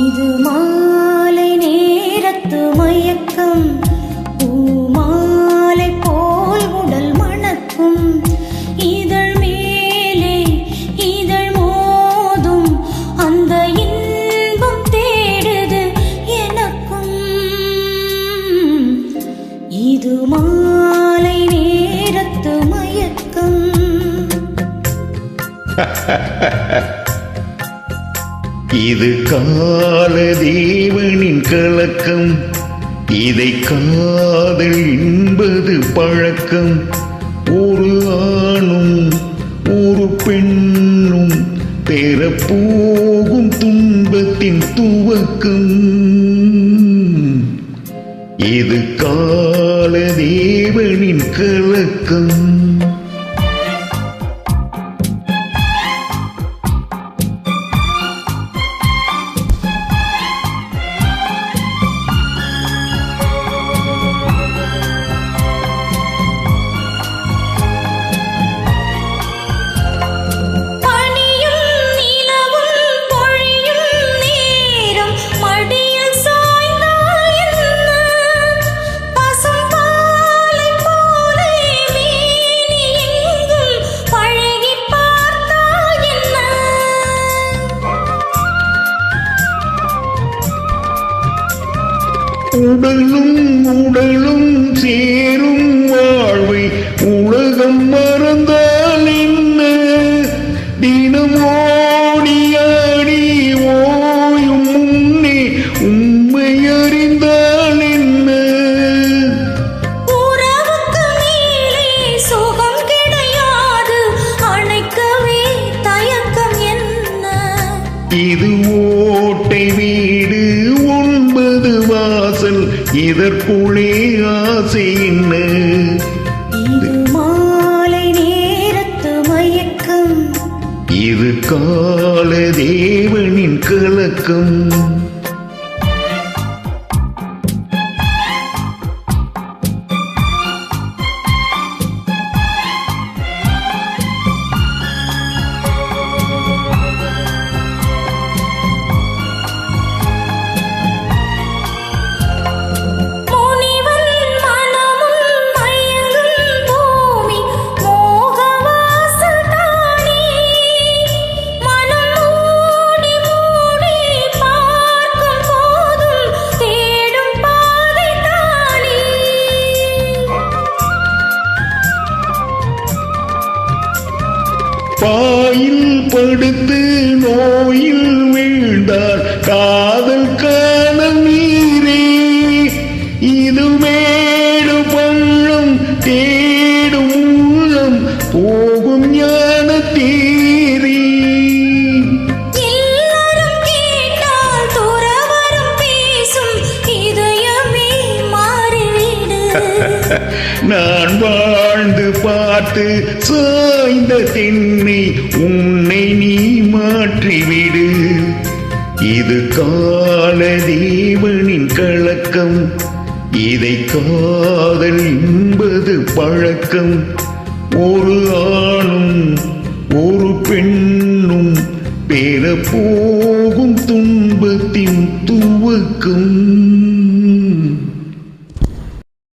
இது மாலை நேரத்து மயக்கம், பூமாலை போல் உடல் மணக்கும், இதழ் மேலே இதழ் மோதும் அந்த இன்பம் தேடுது எனக்கும். இது மாலை நேரத்து மயக்கம். இது கால தேவனின் கலக்கம், இதை காதல் என்பது பழக்கம். ஒரு ஆணும் ஒரு பெண்ணும் பெறப்போகும் துன்பத்தின் துவக்கம். இது கால தேவனின் கலக்கம். உடலும் உடலும் சேரும் வாழ்வை உலகம் மறந்தால் என்ன? தினம் ஓடியாடி ஓயும் முன்னே உண்மை அறிந்தால் என்ன? உறவுக்கு மேலே சுகம் கிடையாது, அணைக்கவே தயக்கம் என்ன? இது ஓட்டை வீடு 9 வாசல், இதற்குள்ளே ஆசை என்ன? இது மாலை நேரத்து மயக்கம், இது கால தேவனின் கலக்கம். பாயில் படுத்து நோயில் வீழ்ந்தார் காதல் காணல் நீரே. இது மேடு பள்ளம் தேடும் உள்ளம் போகும் ஞான தேரே. எல்லாரும் கேட்டால் துறவரம் பேசும் இதயமே மாறிவிடு. நான் வாழ்ந்து பார்த்து சாய்ந்த தென்னை உன்னை நீ மாற்றிவிடு. இது கால தேவனின் கலக்கம், இதை காதல் என்பது பழக்கம். ஒரு ஆணும் ஒரு பெண்ணும் பெற போகும் துன்பத்தின் துவக்கம்.